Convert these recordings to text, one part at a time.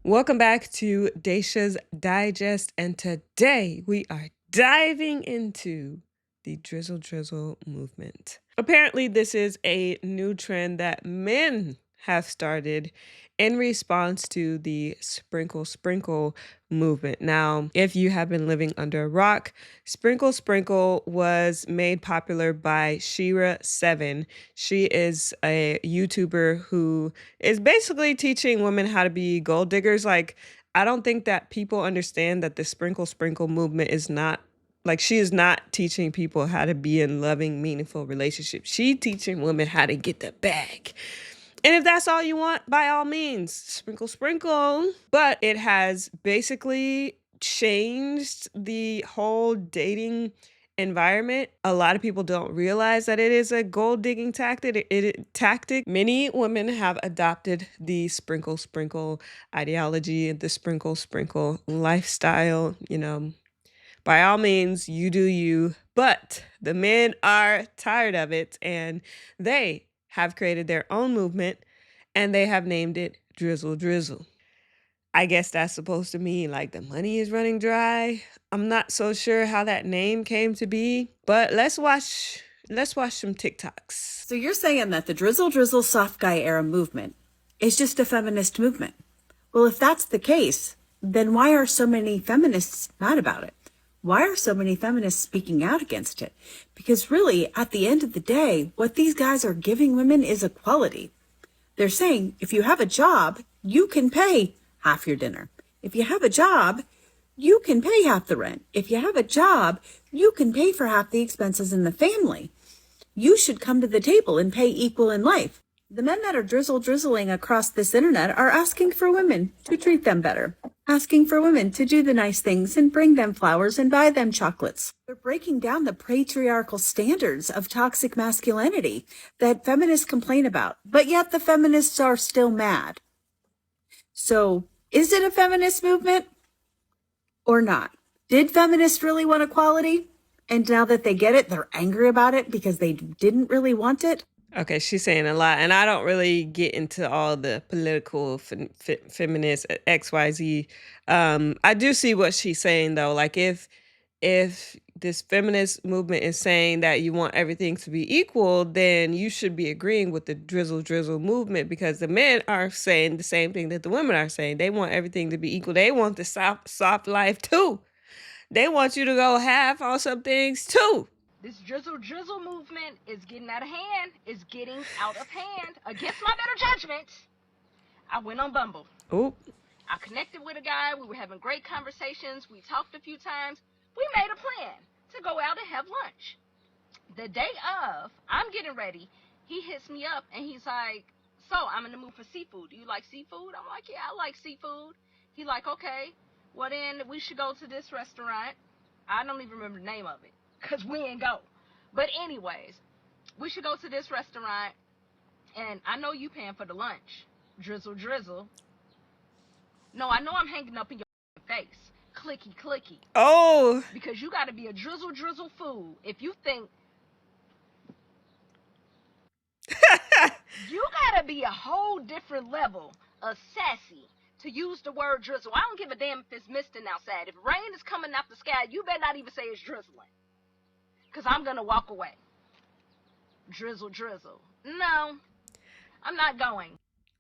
Welcome back to Daisha's Digest, and today we are diving into the Drizzle Drizzle movement. Apparently, this is a new trend that men have started in response to the sprinkle sprinkle movement. Now, if you have been living under a rock, sprinkle sprinkle was made popular by Shira7. She is a YouTuber who is basically teaching women how to be gold diggers. Like, I don't think that people understand that the sprinkle sprinkle movement is not like, she is not teaching people how to be in loving, meaningful relationships. She teaching women how to get the bag. And if that's all you want, by all means, sprinkle, sprinkle. But it has basically changed the whole dating environment. A lot of people don't realize that it is a gold digging tactic. Many women have adopted the sprinkle, sprinkle ideology and the sprinkle, sprinkle lifestyle, by all means, you do you, but the men are tired of it and they have created their own movement and they have named it Drizzle Drizzle. I guess that's supposed to mean like the money is running dry. I'm not so sure how that name came to be, but let's watch some TikToks. So you're saying that the Drizzle Drizzle soft guy era movement is just a feminist movement. Well, if that's the case, then why are so many feminists mad about it? Why are so many feminists speaking out against it? Because really, at the end of the day, what these guys are giving women is equality. They're saying, if you have a job, you can pay half your dinner. If you have a job, you can pay half the rent. If you have a job, you can pay for half the expenses in the family. You should come to the table and pay equal in life. The men that are drizzling across this internet are asking for women to treat them better, asking for women to do the nice things and bring them flowers and buy them chocolates. They're breaking down the patriarchal standards of toxic masculinity that feminists complain about, but yet the feminists are still mad. So, is it a feminist movement or not? Did feminists really want equality? And now that they get it, they're angry about it because they didn't really want it? Okay, she's saying a lot, and I don't really get into all the political feminist XYZ. I do see what she's saying though. Like, if this feminist movement is saying that you want everything to be equal, then you should be agreeing with the Drizzle Drizzle movement, because the men are saying the same thing that the women are saying. They want everything to be equal. They want the soft life too. They want you to go half on some things too. This Drizzle Drizzle movement is getting out of hand. It's getting out of hand. Against my better judgment, I went on Bumble. Oop. I connected with a guy. We were having great conversations. We talked a few times. We made a plan to go out and have lunch. The day of, I'm getting ready. He hits me up and he's like, so I'm in the mood for seafood. Do you like seafood? I'm like, yeah, I like seafood. He like, okay, well then we should go to this restaurant. I don't even remember the name of it, because we ain't go. But anyways, we should go to this restaurant, and I know you paying for the lunch. Drizzle Drizzle. No, I know I'm hanging up in your face. Clicky, clicky. Oh. Because you got to be a Drizzle Drizzle fool if you think... You got to be a whole different level of sassy to use the word drizzle. I don't give a damn if it's misting outside. If rain is coming out the sky, you better not even say it's drizzling, because I'm going to walk away. Drizzle Drizzle. No, I'm not going.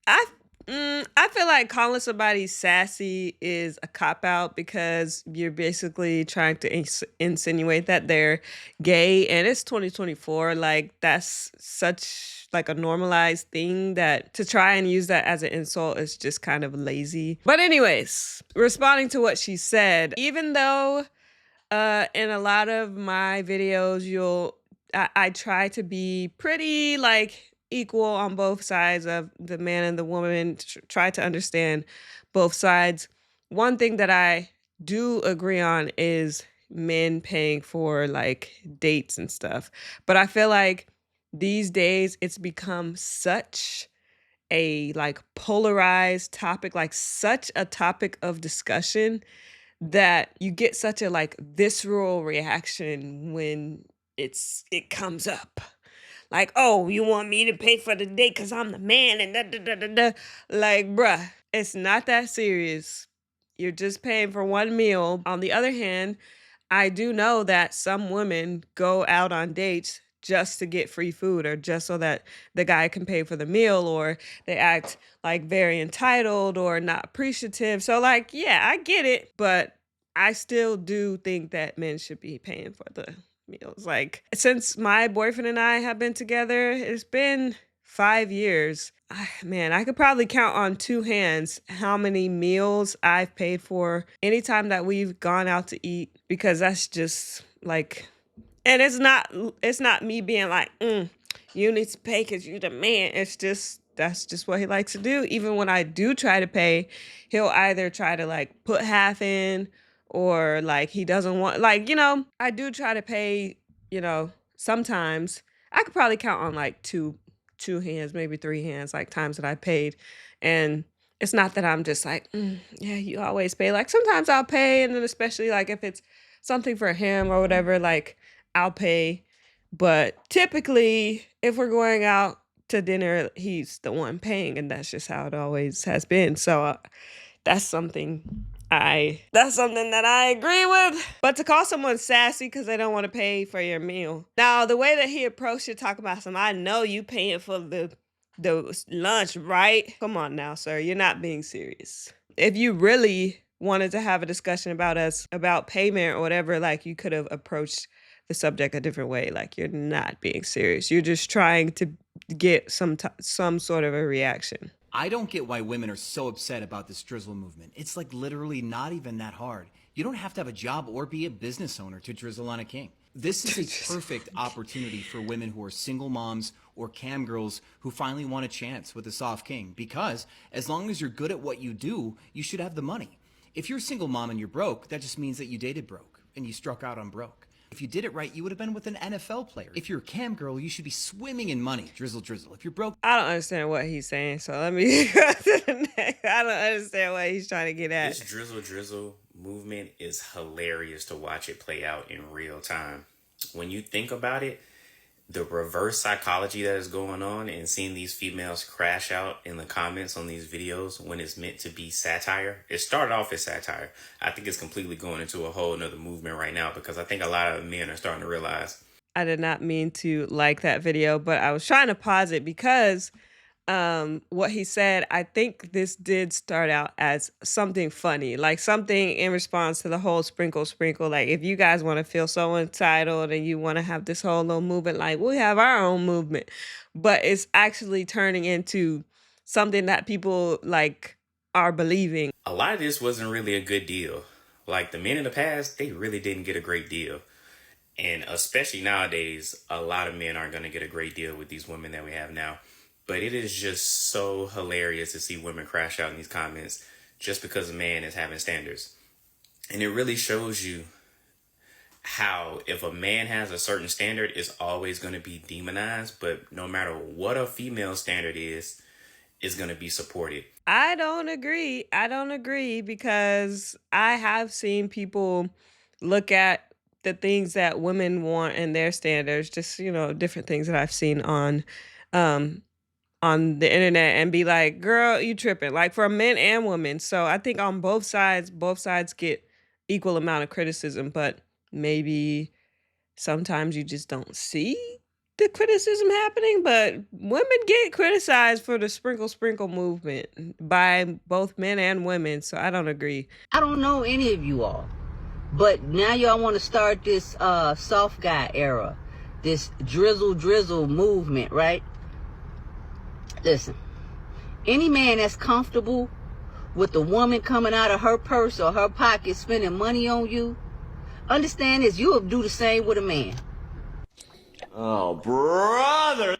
I feel like calling somebody sassy is a cop-out, because you're basically trying to insinuate that they're gay, and it's 2024. Like, that's such like a normalized thing that to try and use that as an insult is just kind of lazy. But anyways, responding to what she said, even though in a lot of my videos I try to be pretty like equal on both sides of the man and the woman, try to understand both sides. One thing that I do agree on is men paying for like dates and stuff. But I feel like these days it's become such a like polarized topic, like such a topic of discussion, that you get such a like visceral reaction when it comes up. Like, oh, you want me to pay for the date because I'm the man and da da da da da. Like, bruh, It's not that serious. You're just paying for one meal. On the other hand, I do know that some women go out on dates just to get free food or just so that the guy can pay for the meal, or they act like very entitled or not appreciative. So like, yeah, I get it, but I still do think that men should be paying for the meals. Like, since my boyfriend and I have been together, it's been 5 years. Man, I could probably count on 2 hands how many meals I've paid for anytime that we've gone out to eat, because that's just like, and it's not me being like, you need to pay because you're the man. It's just, that's just what he likes to do. Even when I do try to pay, he'll either try to like put half in, or like he doesn't want, like, I do try to pay, sometimes. I could probably count on like two hands, maybe 3 hands, like times that I paid. And it's not that I'm just like, yeah, you always pay. Like sometimes I'll pay, and then especially like if it's something for him or whatever, like I'll pay. But typically, if we're going out to dinner, he's the one paying, and that's just how it always has been. So that's something that I agree with. But to call someone sassy because they don't want to pay for your meal. Now, the way that he approached it, talking about I know you paying for the lunch, right? Come on now, sir. You're not being serious. If you really wanted to have a discussion about payment or whatever, like you could have approached the subject a different way. Like, you're not being serious. You're just trying to get some sort of a reaction. I don't get why women are so upset about this drizzle movement. It's like literally not even that hard. You don't have to have a job or be a business owner to drizzle on a king. This is a perfect opportunity for women who are single moms or cam girls who finally want a chance with a soft king, because as long as you're good at what you do, you should have the money. If you're a single mom and you're broke, that just means that you dated broke and you struck out on broke. If you did it right, you would have been with an NFL player. If you're a cam girl, you should be swimming in money. Drizzle, drizzle. If you're broke... I don't understand what he's saying, so let me go to the next. I don't understand what he's trying to get at. This drizzle, drizzle movement is hilarious to watch it play out in real time. When you think about it, the reverse psychology that is going on and seeing these females crash out in the comments on these videos when it's meant to be satire. It started off as satire. I think it's completely going into a whole nother movement right now, because I think a lot of men are starting to realize. I did not mean to like that video, but I was trying to pause it because what he said, I think this did start out as something funny, like something in response to the whole sprinkle. Like, if you guys want to feel so entitled and you want to have this whole little movement, like we have our own movement, but it's actually turning into something that people like are believing. A lot of this wasn't really a good deal. Like, the men in the past, they really didn't get a great deal. And especially nowadays, a lot of men aren't going to get a great deal with these women that we have now. But it is just so hilarious to see women crash out in these comments just because a man is having standards. And it really shows you how if a man has a certain standard, it's always going to be demonized. But no matter what a female standard is going to be supported. I don't agree because I have seen people look at the things that women want and their standards, just, different things that I've seen on the internet and be like, girl, you tripping, like for men and women. So I think on both sides get equal amount of criticism, but maybe sometimes you just don't see the criticism happening. But women get criticized for the sprinkle movement by both men and women. So I don't agree. I don't know any of you all, but now y'all want to start this soft guy era, this drizzle drizzle movement, right? Listen, any man that's comfortable with the woman coming out of her purse or her pocket spending money on you, understand this, you'll do the same with a man. Oh, brother.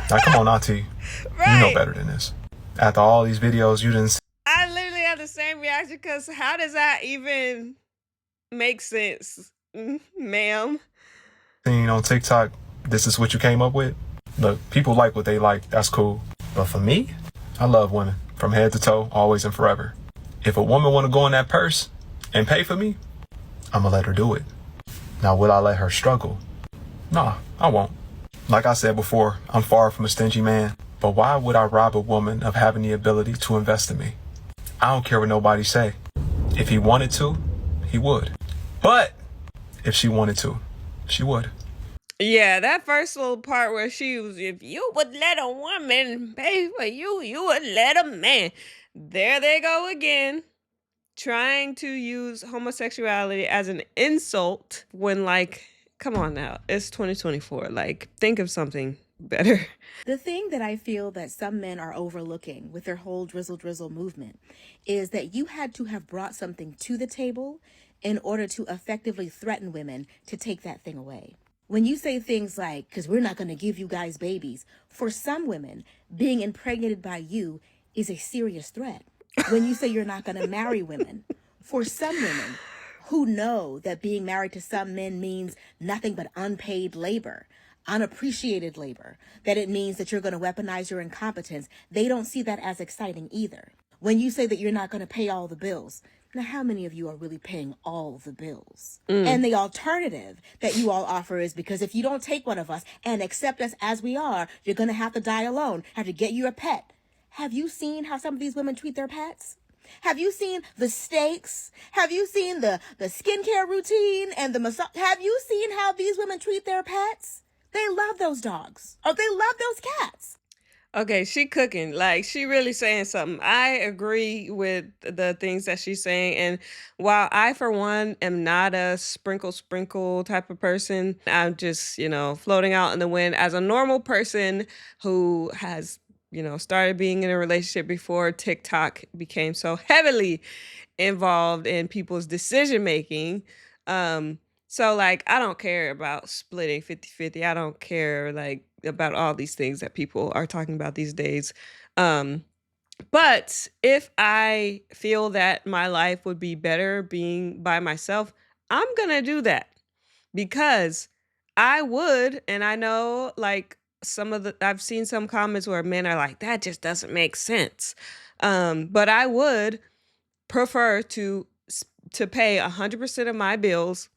Now, come on, Auntie. Right. You know better than this. After all these videos you didn't see. I literally had the same reaction, because how does that even make sense, ma'am? Seen on TikTok, this is what you came up with? Look, people like what they like. That's cool. But for me, I love women from head to toe, always and forever. If a woman want to go in that purse and pay for me, I'm going to let her do it. Now, will I let her struggle? Nah, I won't. Like I said before, I'm far from a stingy man. But why would I rob a woman of having the ability to invest in me? I don't care what nobody say. If he wanted to, he would. But if she wanted to, she would. Yeah, that first little part where she was, if you would let a woman pay for you, you would let a man. There they go again, trying to use homosexuality as an insult when, like, come on now, it's 2024. Like, think of something better. The thing that I feel that some men are overlooking with their whole drizzle drizzle movement is that you had to have brought something to the table in order to effectively threaten women to take that thing away. When you say things like, because we're not going to give you guys babies, for some women, being impregnated by you is a serious threat. When you say you're not going to marry women, for some women who know that being married to some men means nothing but unpaid labor, unappreciated labor, that it means that you're going to weaponize your incompetence, they don't see that as exciting either. When you say that you're not going to pay all the bills, now how many of you are really paying all the bills? And the alternative that you all offer is, because if you don't take one of us and accept us as we are, you're going to have to die alone, have to get you a pet. Have you seen how some of these women treat their pets? Have you seen the steaks? Have you seen the skincare routine and the massage? Have you seen how these women treat their pets? They love those dogs, or they love those cats. Okay, she cooking. Like, she really saying something. I agree with the things that she's saying. And while I, for one, am not a sprinkle type of person, I'm just, floating out in the wind as a normal person who has, started being in a relationship before TikTok became so heavily involved in people's decision making. So, like, I don't care about splitting 50-50. I don't care, like, about all these things that people are talking about these days. But if I feel that my life would be better being by myself, I'm going to do that, because I would, and I know, like, I've seen some comments where men are like, that just doesn't make sense. But I would prefer to pay 100% of my bills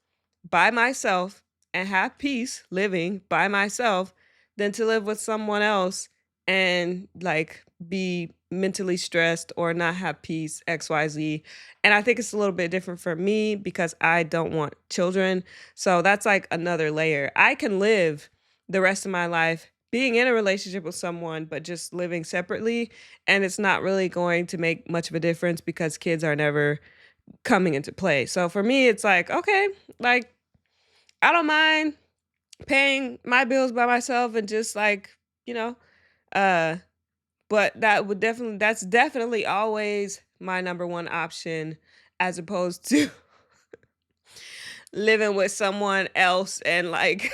by myself and have peace living by myself than to live with someone else and, like, be mentally stressed or not have peace, XYZ. And I think it's a little bit different for me because I don't want children. So that's like another layer. I can live the rest of my life being in a relationship with someone, but just living separately. And it's not really going to make much of a difference because kids are never coming into play. So for me, it's like, okay, like, I don't mind paying my bills by myself and just, like, but that's definitely always my number one option, as opposed to living with someone else and, like,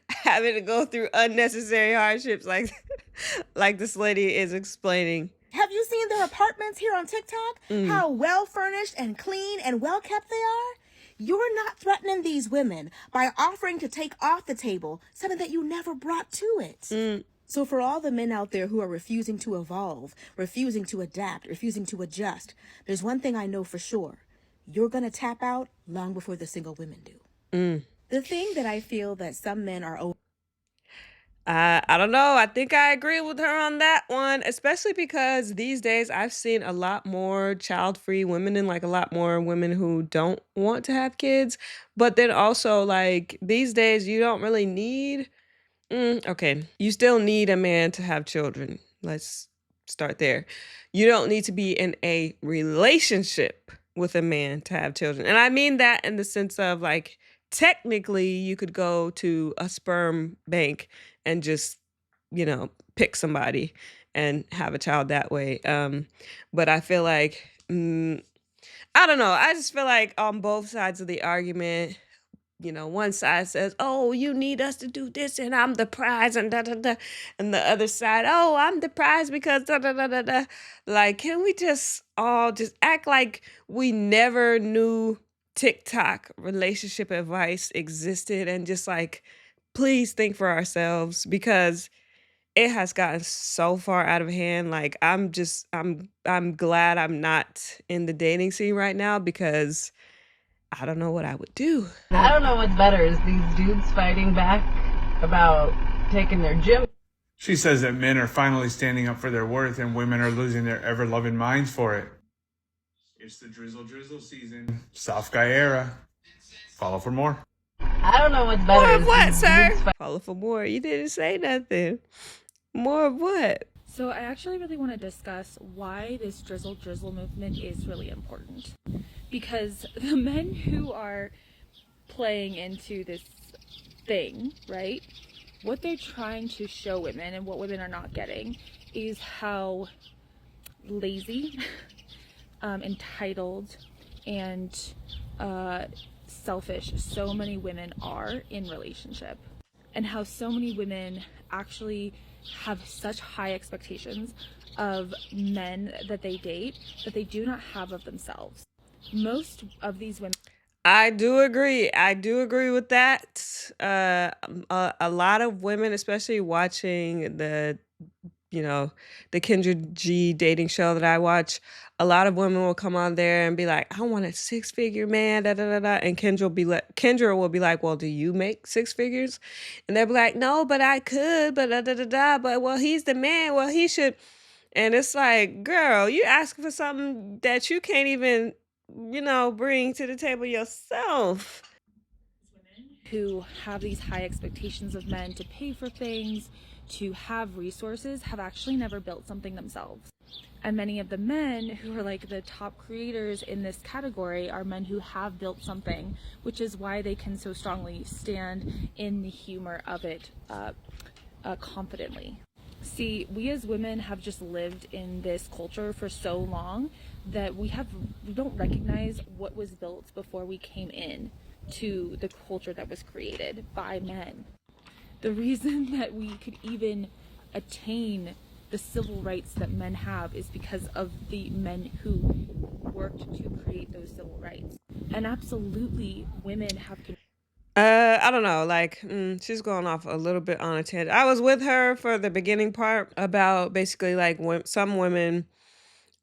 having to go through unnecessary hardships like this lady is explaining. Have you seen their apartments here on TikTok? How well furnished and clean and well kept they are? You're not threatening these women by offering to take off the table something that you never brought to it. So for all the men out there who are refusing to evolve, refusing to adapt, refusing to adjust, there's one thing I know for sure. You're going to tap out long before the single women do. The thing that I feel that some men are I don't know. I think I agree with her on that one, especially because these days I've seen a lot more child-free women and, like, a lot more women who don't want to have kids. But then also, like, these days you don't really need, okay, you still need a man to have children. Let's start there. You don't need to be in a relationship with a man to have children. And I mean that in the sense of, like, technically you could go to a sperm bank and just, pick somebody and have a child that way. But I feel like, I don't know. I just feel like on both sides of the argument, one side says, oh, you need us to do this and I'm the prize and da da da. And the other side, oh, I'm the prize because da da da da da. Like, can we just all just act like we never knew TikTok relationship advice existed and just, like, please think for ourselves, because it has gotten so far out of hand. Like, I'm glad I'm not in the dating scene right now, because I don't know what I would do. I don't know what's better, is these dudes fighting back about taking their gym. She says that men are finally standing up for their worth and women are losing their ever-loving minds for it. It's the Drizzle Drizzle season. Soft guy era. Follow for more. I don't know what's More better. of what, sir? Follow for more. You didn't say nothing. More of what? So I actually really want to discuss why this Drizzle Drizzle movement is really important. Because the men who are playing into this thing, right? What they're trying to show women and what women are not getting is how lazy, entitled, and selfish so many women are in relationship, and how so many women actually have such high expectations of men that they date that they do not have of themselves. Most of these women, I do agree. I do agree with that. A lot of women, especially watching the Kendra G dating show that I watch, a lot of women will come on there and be like, I want a 6-figure man, da da da da. And Kendra will be like, well, do you make 6 figures? And they'll be like, no, but I could, but da da da da. But well, he's the man. Well, he should. And it's like, girl, you asking for something that you can't even, bring to the table yourself. who have these high expectations of men to pay for things, to have resources, have actually never built something themselves. And many of the men who are like the top creators in this category are men who have built something, which is why they can so strongly stand in the humor of it confidently. See, we as women have just lived in this culture for so long that we don't recognize what was built before we came in to the culture that was created by men. The reason that we could even attain the civil rights that men have is because of the men who worked to create those civil rights. And absolutely, women have I don't know, she's going off a little bit on a tangent. I was with her for the beginning part about basically like when some women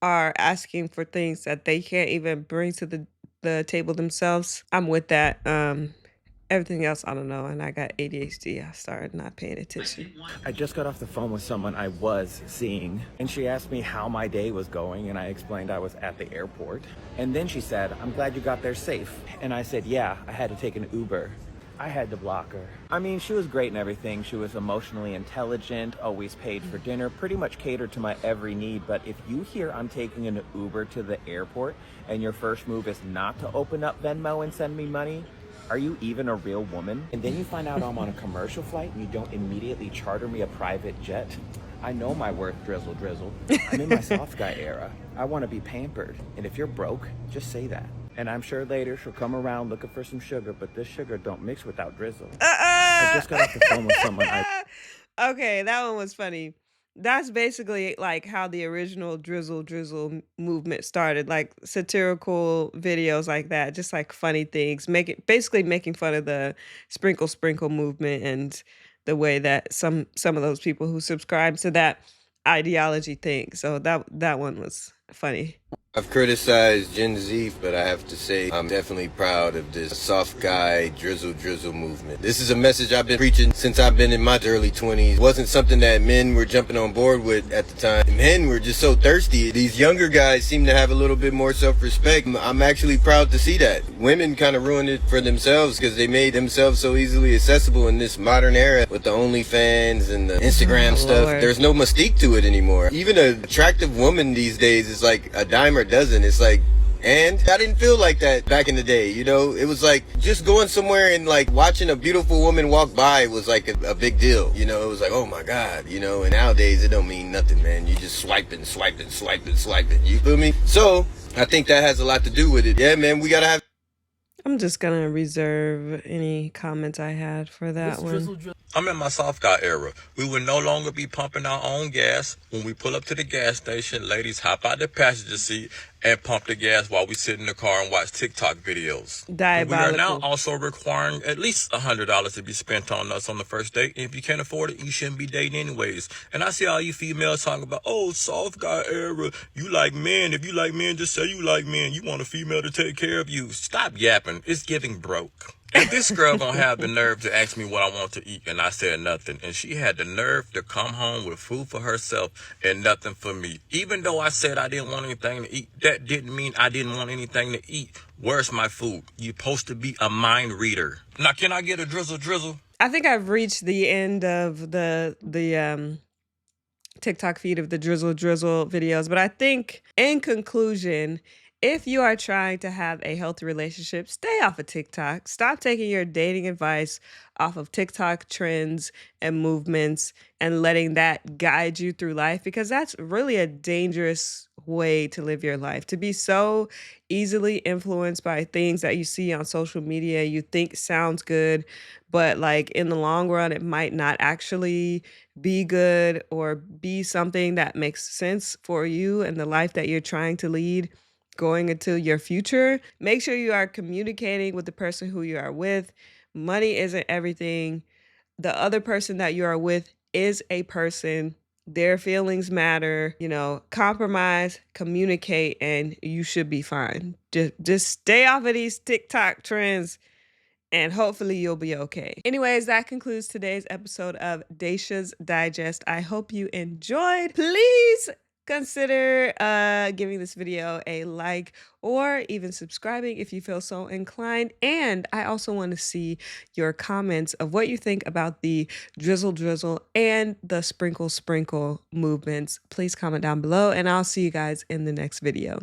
are asking for things that they can't even bring to the table themselves. I'm with that. Everything else, I don't know. And I got ADHD. I started not paying attention. I just got off the phone with someone I was seeing, and she asked me how my day was going, and I explained I was at the airport. And then she said, I'm glad you got there safe. And I said, yeah, I had to take an Uber. I had to block her. I mean, she was great and everything. She was emotionally intelligent, always paid for dinner, pretty much catered to my every need. But if you hear I'm taking an Uber to the airport and your first move is not to open up Venmo and send me money, are you even a real woman? And then you find out I'm on a commercial flight and you don't immediately charter me a private jet. I know my worth, Drizzle Drizzle. I'm in my soft guy era. I want to be pampered. And if you're broke, just say that. And I'm sure later she'll come around looking for some sugar, but this sugar don't mix without drizzle. I just got off the phone with someone Okay, that one was funny. That's basically like how the original Drizzle Drizzle movement started, like satirical videos like that, just like funny things, basically making fun of the sprinkle sprinkle movement and the way that some of those people who subscribe to that ideology think. So that one was funny. I've criticized Gen Z, but I have to say I'm definitely proud of this soft guy Drizzle Drizzle movement. This is a message I've been preaching since I've been in my early 20s. It wasn't something that men were jumping on board with at the time. Men were just so thirsty. These younger guys seem to have a little bit more self-respect. I'm actually proud to see that. Women kind of ruined it for themselves because they made themselves so easily accessible in this modern era with the OnlyFans and the Instagram stuff. Lord. There's no mystique to it anymore. Even an attractive woman these days is like a dime or dozen. It's like, and I didn't feel like that back in the day, you know? It was like just going somewhere and like watching a beautiful woman walk by was like a big deal, you know? It was like, oh my God, you know? And nowadays it don't mean nothing, man. You just swiping. You feel me? So I think that has a lot to do with it. Yeah, man, we gotta have. I'm just gonna reserve any comments I had for that one. I'm in my soft guy era. We will no longer be pumping our own gas. When we pull up to the gas station, ladies hop out the passenger seat and pump the gas while we sit in the car and watch TikTok videos. Diabolical. We are now also requiring at least $100 to be spent on us on the first date. And if you can't afford it, you shouldn't be dating anyways. And I see all you females talking about, oh, soft guy era. You like men. If you like men, just say you like men. You want a female to take care of you. Stop yapping. It's giving broke. And this girl gonna have the nerve to ask me what I want to eat, and I said nothing. And she had the nerve to come home with food for herself and nothing for me. Even though I said I didn't want anything to eat, that didn't mean I didn't want anything to eat. Where's my food? You're supposed to be a mind reader. Now, can I get a drizzle drizzle? I think I've reached the end of the TikTok feed of the Drizzle Drizzle videos, but I think in conclusion, if you are trying to have a healthy relationship, stay off of TikTok. Stop taking your dating advice off of TikTok trends and movements and letting that guide you through life, because that's really a dangerous way to live your life. To be so easily influenced by things that you see on social media, you think sounds good, but like in the long run, it might not actually be good or be something that makes sense for you and the life that you're trying to lead going into your future. Make sure you are communicating with the person who you are with. Money isn't everything. The other person that you are with is a person. Their feelings matter. You know, compromise, communicate, and you should be fine. Just stay off of these TikTok trends and hopefully you'll be okay. Anyways, that concludes today's episode of Daisha's Digest. I hope you enjoyed. Please consider giving this video a like or even subscribing if you feel so inclined. And I also want to see your comments of what you think about the drizzle drizzle and the sprinkle sprinkle movements. Please comment down below and I'll see you guys in the next video.